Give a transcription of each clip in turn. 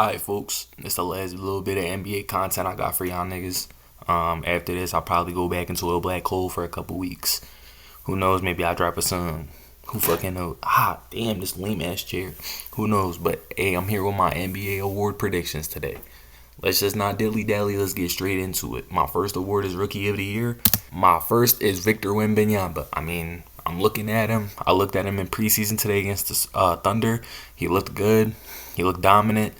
Alright, folks, it's the last little bit of NBA content I got for y'all niggas. After this, I'll probably go back into a black hole for a couple weeks. Who knows? Maybe I'll drop a song. Who fucking knows? Damn, this lame ass chair. Who knows? But hey, I'm here with my NBA award predictions today. Let's just not dilly dally. Let's get straight into it. My first award is Rookie of the Year. My first is Victor Wembanyama. I'm looking at him. I looked at him in preseason today against the Thunder. He looked good. He looked dominant.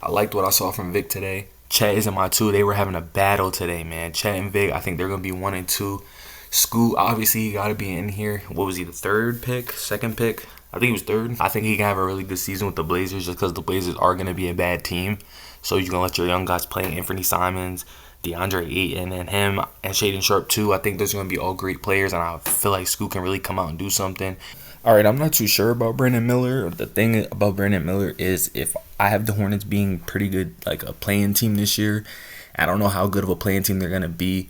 I liked what I saw from Vic today. Chet is in my two. They were having a battle today, man. Chet and Vic, I think they're going to be 1 and 2. Scoot, obviously, he got to be in here. What was he, the third pick? Second pick? I think he was third. I think he can have a really good season with the Blazers just because the Blazers are going to be a bad team. So you're going to let your young guys play. Anthony Simons, DeAndre Ayton, and him, and Shaden Sharp, too. I think those are going to be all great players, and I feel like Scoot can really come out and do something. All right, I'm not too sure about Brandon Miller. The thing about Brandon Miller is if I have the Hornets being pretty good, like a playing team this year, I don't know how good of a playing team they're going to be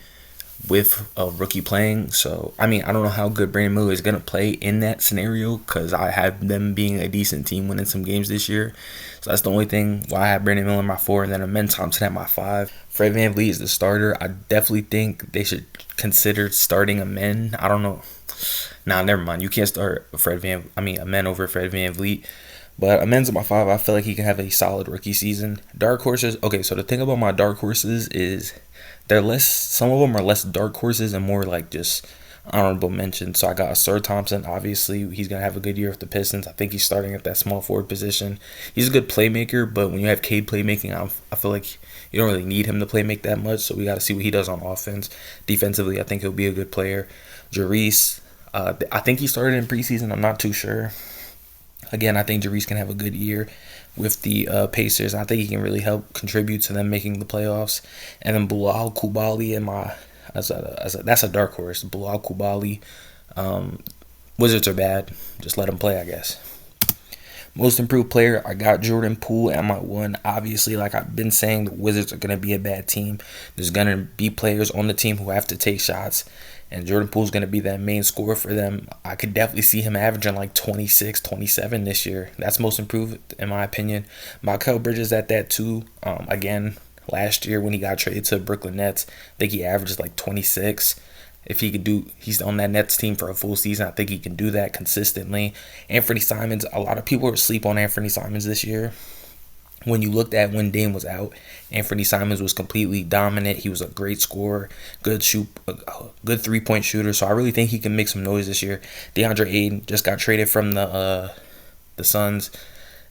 with a rookie playing. So, I don't know how good Brandon Miller is going to play in that scenario because I have them being a decent team winning some games this year. So that's the only thing why I have Brandon Miller in my 4 and then Amen Thompson at my 5. Fred VanVleet is the starter. I definitely think they should consider starting Amen. I don't know. Nah, never mind. You can't start Amen over Fred VanVleet. But Amen's in my 5. I feel like he can have a solid rookie season. Dark horses. Okay, so the thing about my dark horses is they're less. Some of them are less dark horses and more like just honorable mention. So I got Sir Thompson. Obviously, he's gonna have a good year with the Pistons. I think he's starting at that small forward position. He's a good playmaker, but when you have Cade playmaking, I feel like you don't really need him to play make that much. So we got to see what he does on offense. Defensively, I think he'll be a good player. Jarice. I think he started in preseason. I'm not too sure. Again, I think Jarice can have a good year with the Pacers. I think he can really help contribute to them making the playoffs. And then Bilal Coulibaly in my that's a dark horse. Bilal Coulibaly. Wizards are bad. Just let him play, I guess. Most improved player, I got Jordan Poole at my 1. Obviously, like I've been saying, the Wizards are going to be a bad team. There's going to be players on the team who have to take shots. And Jordan Poole's going to be that main scorer for them. I could definitely see him averaging like 26, 27 this year. That's most improved, in my opinion. Mikal Bridges at that too. Again, last year when he got traded to the Brooklyn Nets, I think he averages like 26. If he's on that Nets team for a full season, I think he can do that consistently. Anthony Simons, a lot of people are asleep on Anthony Simons this year. When you looked at when Dame was out, Anthony Simons was completely dominant. He was a great scorer, good 3-point shooter. So I really think he can make some noise this year. DeAndre Ayton just got traded from the Suns.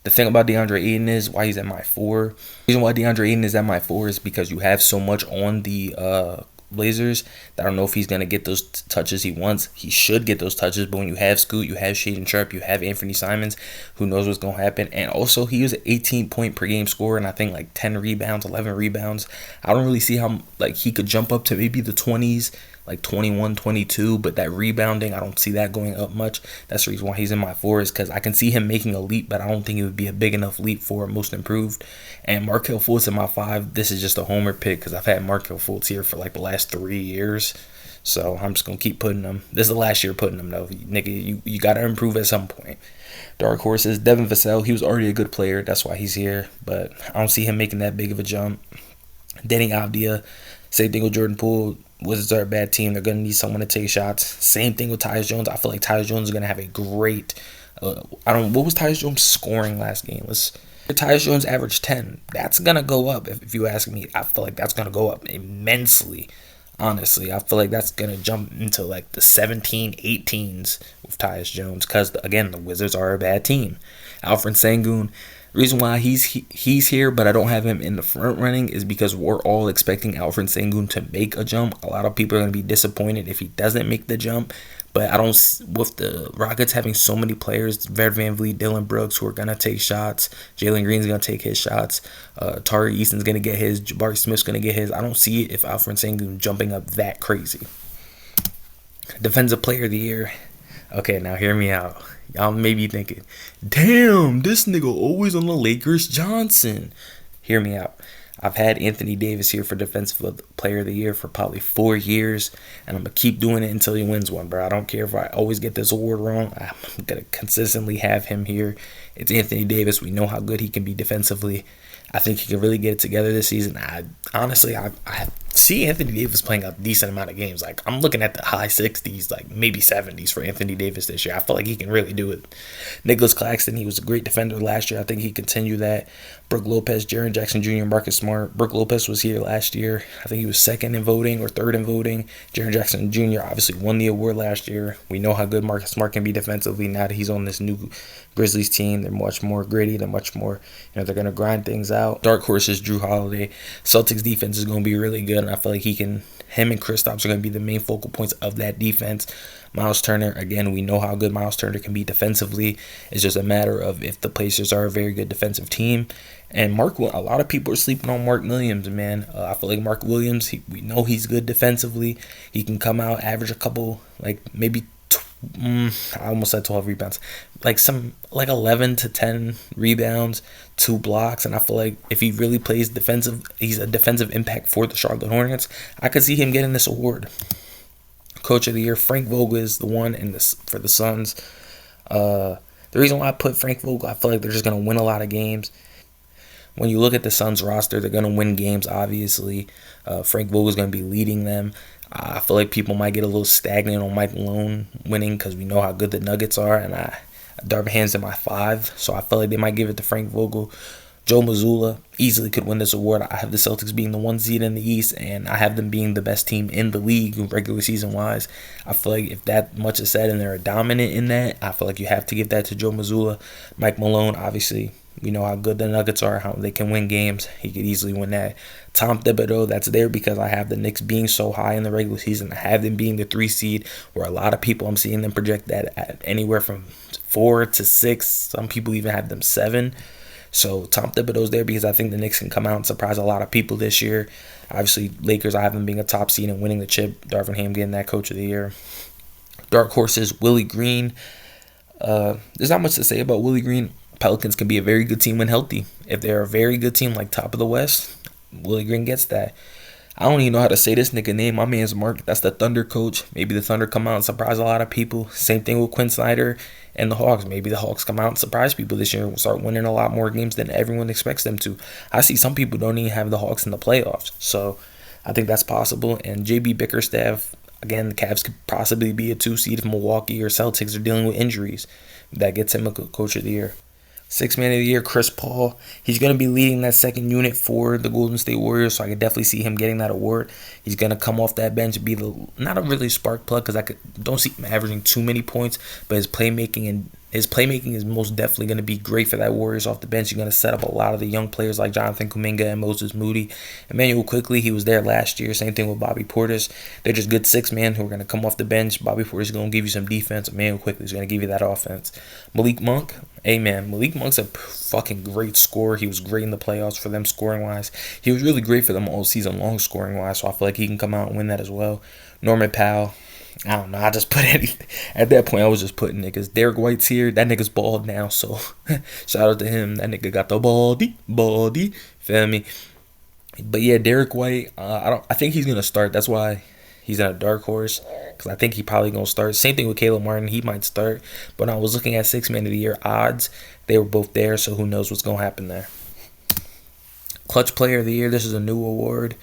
The thing about DeAndre Ayton is why he's at my 4. The reason why DeAndre Ayton is at my 4 is because you have so much on the Blazers that I don't know if he's going to get those touches he wants. He should get those touches, but when you have Scoot, you have Shaden Sharp, you have Anthony Simons, who knows what's going to happen. And also, he was an 18-point per game scorer, and I think like 10 rebounds, 11 rebounds. I don't really see how he could jump up to maybe the 20s, like 21, 22, but that rebounding, I don't see that going up much. That's the reason why he's in my 4 is because I can see him making a leap, but I don't think it would be a big enough leap for most improved. And Markelle Fultz in my 5. This is just a homer pick because I've had Markelle Fultz here for like the last 3 years. So I'm just going to keep putting him. This is the last year putting him, though. Nigga, you got to improve at some point. Dark horses, Devin Vassell. He was already a good player. That's why he's here. But I don't see him making that big of a jump. Denny Avdia. Same thing with Jordan Poole. Wizards are a bad team. They're going to need someone to take shots. Same thing with Tyus Jones. I feel like Tyus Jones is going to have a great... what was Tyus Jones scoring last game? Tyus Jones averaged 10. That's going to go up, if you ask me. I feel like that's going to go up immensely. Honestly, I feel like that's going to jump into like the 17, 18s with Tyus Jones because, again, the Wizards are a bad team. Alfred Sengun, the reason why he's here, but I don't have him in the front running is because we're all expecting Alfred Sengun to make a jump. A lot of people are going to be disappointed if he doesn't make the jump. But I don't, with the Rockets having so many players, Fred VanVleet, Dylan Brooks, who are going to take shots. Jalen Green's going to take his shots. Tari Easton's going to get his. Jabari Smith's going to get his. I don't see it if Alfred Sengun jumping up that crazy. Defensive player of the year. Okay, now hear me out. Y'all may be thinking, damn, this nigga always on the Lakers, Johnson. Hear me out. I've had Anthony Davis here for Defensive Player of the Year for probably 4 years, and I'm going to keep doing it until he wins one, bro. I don't care if I always get this award wrong. I'm going to consistently have him here. It's Anthony Davis. We know how good he can be defensively. I think he can really get it together this season. I see Anthony Davis playing a decent amount of games. Like, I'm looking at the high 60s, like maybe 70s for Anthony Davis this year. I feel like he can really do it. Nicholas Claxton, he was a great defender last year. I think he continue that. Brook Lopez, Jaren Jackson Jr., Marcus Smart. Brook Lopez was here last year. I think he was second in voting or third in voting. Jaren Jackson Jr. obviously won the award last year. We know how good Marcus Smart can be defensively now that he's on this new Grizzlies team. They're much more gritty. They're much more, they're going to grind things out. Dark horse is Jrue Holiday. Celtics defense is going to be really good, and I feel like him and Kristaps are going to be the main focal points of that defense. Miles Turner, again, we know how good Miles Turner can be defensively. It's just a matter of if the Pacers are a very good defensive team. And a lot of people are sleeping on Mark Williams, man. I feel like Mark Williams, we know he's good defensively. He can come out, average a couple, like maybe, I almost said 12 rebounds, like 11 to 10 rebounds, 2 blocks. And I feel like if he really plays defensive, he's a defensive impact for the Charlotte Hornets. I could see him getting this award. Coach of the Year, Frank Vogel is the one for the Suns. The reason why I put Frank Vogel, I feel like they're just going to win a lot of games. When you look at the Suns roster, they're going to win games, obviously. Frank Vogel is going to be leading them. I feel like people might get a little stagnant on Mike Malone winning because we know how good the Nuggets are, and Darvin Ham's in my 5, so I feel like they might give it to Frank Vogel. Joe Mazzulla easily could win this award. I have the Celtics being the 1 seed in the East, and I have them being the best team in the league regular season-wise. I feel like if that much is said and they're dominant in that, I feel like you have to give that to Joe Mazzulla. Mike Malone, obviously, we know how good the Nuggets are, how they can win games. He could easily win that. Tom Thibodeau, that's there because I have the Knicks being so high in the regular season. I have them being the 3 seed, where a lot of people, I'm seeing them project that at anywhere from 4 to 6. Some people even have them 7. So Tom Thibodeau's there because I think the Knicks can come out and surprise a lot of people this year. Obviously, Lakers, I have them being a top seed and winning the chip. Darvin Ham getting that Coach of the Year. Dark horses, Willie Green. There's not much to say about Willie Green. Pelicans can be a very good team when healthy. If they're a very good team like top of the West, Willie Green gets that. I don't even know how to say this nigga name. My man's Mark. That's the Thunder coach. Maybe the Thunder come out and surprise a lot of people. Same thing with Quinn Snyder and the Hawks. Maybe the Hawks come out and surprise people this year and start winning a lot more games than everyone expects them to. I see some people don't even have the Hawks in the playoffs. So I think that's possible. And JB Bickerstaff, again, the Cavs could possibly be a 2 seed if Milwaukee or Celtics are dealing with injuries. That gets him a Coach of the Year. 6th Man of the Year, Chris Paul. He's going to be leading that second unit for the Golden State Warriors, so I could definitely see him getting that award. He's going to come off that bench and be not a really spark plug because don't see him averaging too many points, but his playmaking is most definitely going to be great for that Warriors off the bench. He's going to set up a lot of the young players like Jonathan Kuminga and Moses Moody. Emmanuel Quickley, he was there last year. Same thing with Bobby Portis. They're just good 6 men who are going to come off the bench. Bobby Portis is going to give you some defense. Emmanuel Quickley is going to give you that offense. Malik Monk, Malik Monk's a fucking great scorer. He was great in the playoffs for them scoring-wise. He was really great for them all season long scoring-wise, so I feel like he can come out and win that as well. Norman Powell, I don't know. I just put anything. At that point, I was just putting niggas. Derek White's here. That nigga's bald now, so shout out to him. That nigga got the baldy. Feel me? But yeah, Derek White. I think he's gonna start. That's why he's in a dark horse, because I think he probably gonna start. Same thing with Caleb Martin. He might start. But when I was looking at 6th Man of the Year odds, they were both there. So who knows what's gonna happen there? Clutch Player of the Year. This is a new award.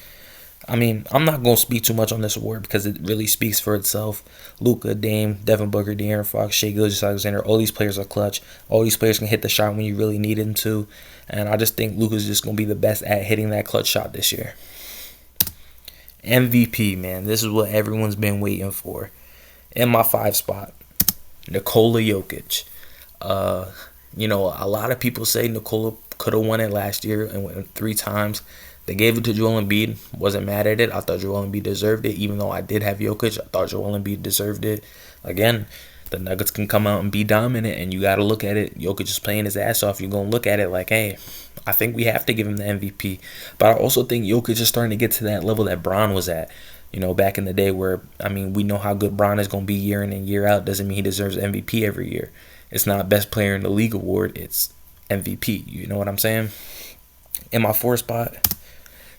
I mean, I'm not going to speak too much on this award because it really speaks for itself. Luka, Dame, Devin Booker, De'Aaron Fox, Shai Gilgeous-Alexander, all these players are clutch. All these players can hit the shot when you really need them to. And I just think Luka's just going to be the best at hitting that clutch shot this year. MVP, man. This is what everyone's been waiting for. In my 5 spot, Nikola Jokic. A lot of people say Nikola could have won it last year and went 3 times. They gave it to Joel Embiid. Wasn't mad at it. I thought Joel Embiid deserved it. Even though I did have Jokic, I thought Joel Embiid deserved it. Again, the Nuggets can come out and be dominant, and you got to look at it. Jokic is playing his ass off. You're going to look at it like, hey, I think we have to give him the MVP. But I also think Jokic is starting to get to that level that Bron was at. Back in the day where, we know how good Bron is going to be year in and year out. Doesn't mean he deserves MVP every year. It's not Best Player in the League award. It's MVP. You know what I'm saying? In my 4th spot,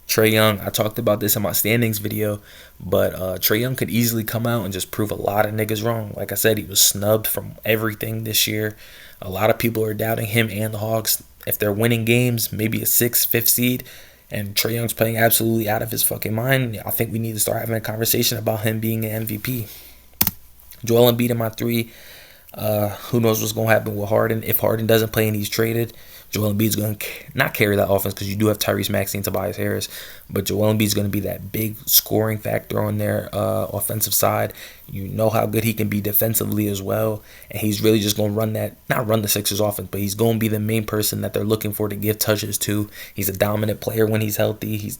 Trae Young. I talked about this in my standings video, but Trae Young could easily come out and just prove a lot of niggas wrong. Like I said, he was snubbed from everything this year. A lot of people are doubting him and the Hawks. if they're winning games, maybe a 6th, 5th seed, and Trae Young's playing absolutely out of his fucking mind, I think we need to start having a conversation about him being an MVP. Joel Embiid in my 3. Who knows what's going to happen with Harden. If Harden doesn't play and he's traded, Joel Embiid's going to not carry that offense because you do have Tyrese Maxey and Tobias Harris, but Joel Embiid's going to be that big scoring factor on their offensive side. You know how good he can be defensively as well, and he's really just going to not run the Sixers offense, but he's going to be the main person that they're looking for to give touches to. He's a dominant player when he's healthy.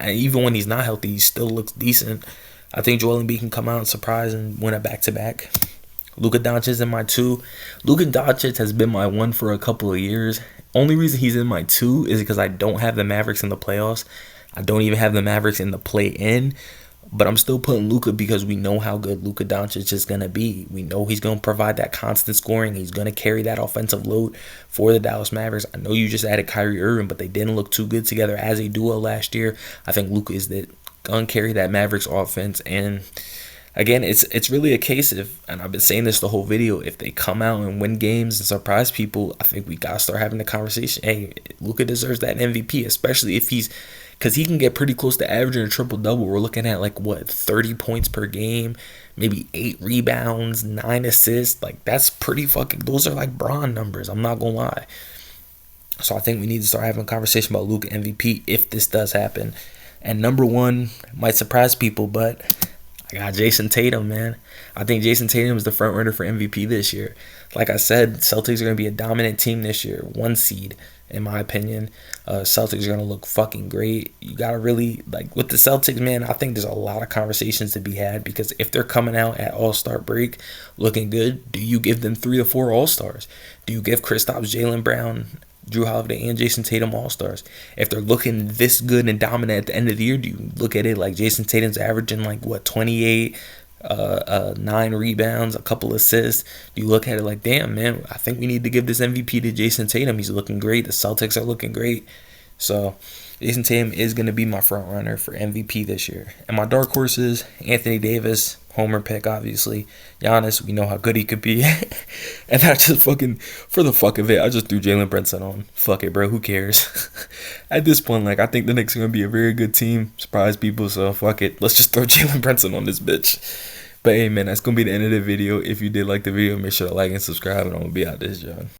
Even when he's not healthy, he still looks decent. I think Joel Embiid can come out and surprise and win a back-to-back. Luka Doncic in my 2. Luka Doncic has been my 1 for a couple of years. Only reason he's in my 2 is because I don't have the Mavericks in the playoffs. I don't even have the Mavericks in the play-in. But I'm still putting Luka because we know how good Luka Doncic is going to be. We know he's going to provide that constant scoring. He's going to carry that offensive load for the Dallas Mavericks. I know you just added Kyrie Irving, but they didn't look too good together as a duo last year. I think Luka is going to carry that Mavericks offense. And again, it's really a case of, and I've been saying this the whole video, if they come out and win games and surprise people, I think we got to start having the conversation. Hey, Luka deserves that MVP, especially if because he can get pretty close to averaging a triple-double. We're looking at 30 points per game, maybe 8 rebounds, 9 assists. That's pretty fucking, those are Bron numbers. I'm not going to lie. So I think we need to start having a conversation about Luka MVP if this does happen. And number 1 might surprise people, but I got Jason Tatum, man. I think Jason Tatum is the front runner for MVP this year. Like I said, Celtics are going to be a dominant team this year. 1 seed, in my opinion. Celtics are going to look fucking great. You got to really, with the Celtics, man, I think there's a lot of conversations to be had because if they're coming out at All-Star break looking good, do you give them 3 to 4 All-Stars? Do you give Kristaps, Jaylen Brown, Drew Holiday, and Jason Tatum All-Stars? If they're looking this good and dominant at the end of the year, do you look at it like Jason Tatum's averaging 28, 9 rebounds, a couple assists? Do you look at it like, damn, man, I think we need to give this MVP to Jason Tatum. He's looking great. The Celtics are looking great. So Jason Tatum is going to be my front runner for MVP this year. And my dark horses, Anthony Davis, homer pick, obviously. Giannis, we know how good he could be. And I just for the fuck of it, I just threw Jalen Brunson on. Fuck it, bro. Who cares? At this point, I think the Knicks are going to be a very good team. Surprise people, so fuck it. Let's just throw Jalen Brunson on this bitch. But hey, man, that's going to be the end of the video. If you did like the video, make sure to like and subscribe, and I'm going to be out this, John.